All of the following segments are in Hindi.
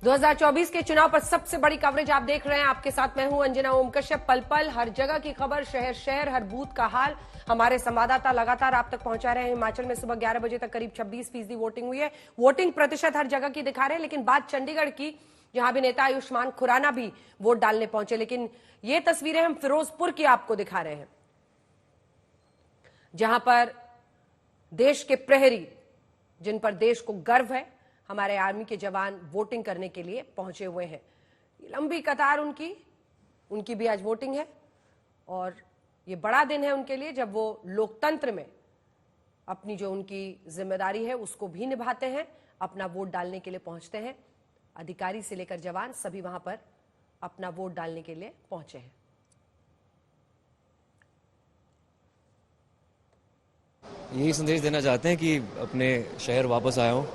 2024 के चुनाव पर सबसे बड़ी कवरेज आप देख रहे हैं। आपके साथ मैं हूं अंजना ओम कश्यप। पल पल हर जगह की खबर, शहर शहर हर बूथ का हाल हमारे संवाददाता लगातार आप तक पहुंचा रहे हैं। हिमाचल में सुबह 11 बजे तक करीब 26% वोटिंग हुई है। वोटिंग प्रतिशत हर जगह की दिखा रहे हैं, लेकिन बात चंडीगढ़ की, जहां भी नेता आयुष्मान खुराना भी वोट डालने पहुंचे। लेकिन ये तस्वीरें हम फिरोजपुर की आपको दिखा रहे हैं, जहां पर देश के प्रहरी, जिन पर देश को गर्व है, हमारे आर्मी के जवान वोटिंग करने के लिए पहुंचे हुए हैं। लंबी कतार उनकी भी आज वोटिंग है और ये बड़ा दिन है उनके लिए, जब वो लोकतंत्र में अपनी जो उनकी जिम्मेदारी है उसको भी निभाते हैं, अपना वोट डालने के लिए पहुंचते हैं। अधिकारी से लेकर जवान सभी वहां पर अपना वोट डालने के लिए पहुंचे हैं। यही संदेश देना चाहते हैं कि अपने शहर वापस आया हूँ,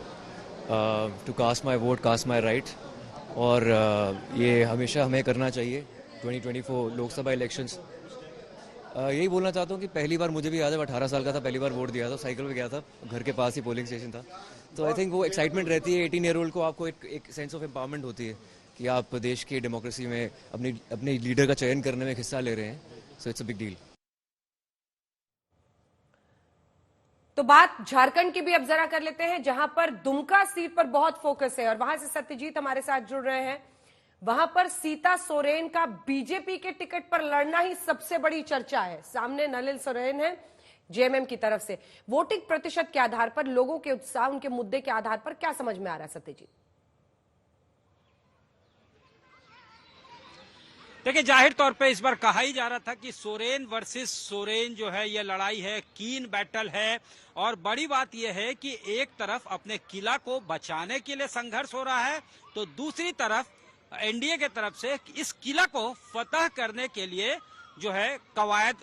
to cast my vote, cast my right, और ये हमेशा हमें करना चाहिए। 2024 लोकसभा इलेक्शंस, यही बोलना चाहता हूँ कि पहली बार मुझे भी याद है, 18 साल का था, पहली बार वोट दिया था, साइकिल पे गया था, घर के पास ही पोलिंग स्टेशन था। तो आई थिंक वो एक्साइटमेंट रहती है। 18 ईयर ओल्ड को आपको एक सेंस ऑफ एम्पावरमेंट होती है कि आप देश की डेमोक्रेसी में अपने लीडर का चयन करने में हिस्सा ले रहे हैं। So it's a big deal. तो बात झारखंड की भी अब जरा कर लेते हैं, जहां पर दुमका सीट पर बहुत फोकस है और वहां से सत्यजीत हमारे साथ जुड़ रहे हैं। वहां पर सीता सोरेन का बीजेपी के टिकट पर लड़ना ही सबसे बड़ी चर्चा है। सामने नलिन सोरेन है जेएमएम की तरफ से। वोटिंग प्रतिशत के आधार पर, लोगों के उत्साह, उनके मुद्दे के आधार पर क्या समझ में आ रहा है सत्यजीत? देखिए, जाहिर तौर पे इस बार कहा ही जा रहा था कि सोरेन वर्सेस सोरेन जो है ये लड़ाई है, कीन बैटल है। और बड़ी बात यह है कि एक तरफ अपने किला को बचाने के लिए संघर्ष हो रहा है, तो दूसरी तरफ एनडीए के तरफ से इस किला को फतह करने के लिए जो है कवायद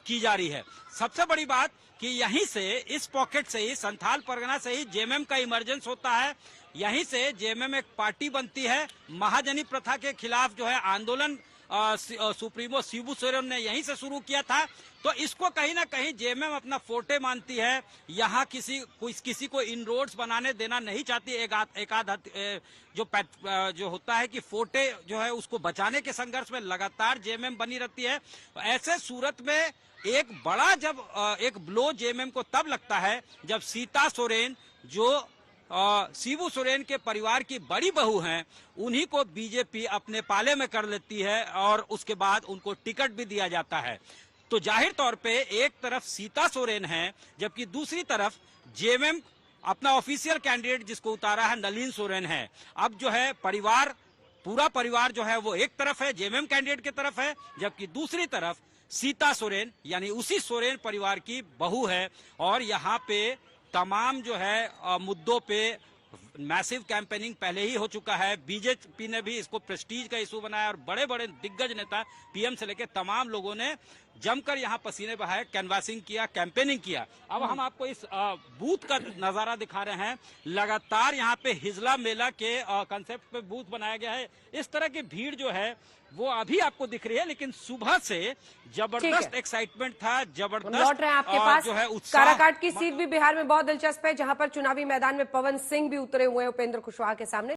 की जा रही है। सबसे बड़ी बात कि यहीं से, इस पॉकेट से ही, संथाल परगना से ही जेएमएम का इमरजेंस होता है। यहीं से जेएमएम एक पार्टी बनती है। महाजनी प्रथा के खिलाफ जो है आंदोलन सुप्रीमो शिबू सोरेन ने यहीं से शुरू किया था। तो इसको कहीं ना कहीं जेएमएम अपना फोर्टे मानती है। यहाँ किसी को इनरोड्स बनाने देना नहीं चाहती। एक आध जो होता है कि फोर्टे जो है उसको बचाने के संघर्ष में लगातार जेएमएम बनी रहती है। ऐसे सूरत में एक बड़ा एक ब्लो जेएमएम को तब लगता है जब सीता सोरेन, जो शिबू सोरेन के परिवार की बड़ी बहू हैं, उन्हीं को बीजेपी अपने पाले में कर लेती है और उसके बाद उनको टिकट भी दिया जाता है। तो जाहिर तौर पे एक तरफ सीता सोरेन है, जबकि दूसरी तरफ जेएमएम अपना ऑफिशियल कैंडिडेट जिसको उतारा है नलिन सोरेन है। अब जो है पूरा परिवार जो है वो एक तरफ है, जेएमएम कैंडिडेट की तरफ है, जबकि दूसरी तरफ सीता सोरेन यानी उसी सोरेन परिवार की बहू है। और यहाँ पे तमाम जो है मुद्दों पे मैसिव कैंपेनिंग पहले ही हो चुका है। बीजेपी ने भी इसको प्रेस्टीज का इशू बनाया और बड़े बड़े दिग्गज नेता, पीएम से लेकर तमाम लोगों ने जमकर यहाँ पसीने बहाए, कैनवासिंग किया, कैंपेनिंग किया। अब हम आपको इस बूथ का नजारा दिखा रहे हैं। लगातार यहाँ पे हिजला मेला के कंसेप्ट पे बूथ बनाया गया है। इस तरह की भीड़ जो है वो अभी आपको दिख रही है, लेकिन सुबह से जबरदस्त एक्साइटमेंट था, जबरदस्त लौट रहे हैं आपके पास जो है उत्साह। काराकाट की सीट भी बिहार में बहुत दिलचस्प है, जहां पर चुनावी मैदान में पवन सिंह भी उतरे हुए हैं उपेंद्र कुशवाहा के सामने।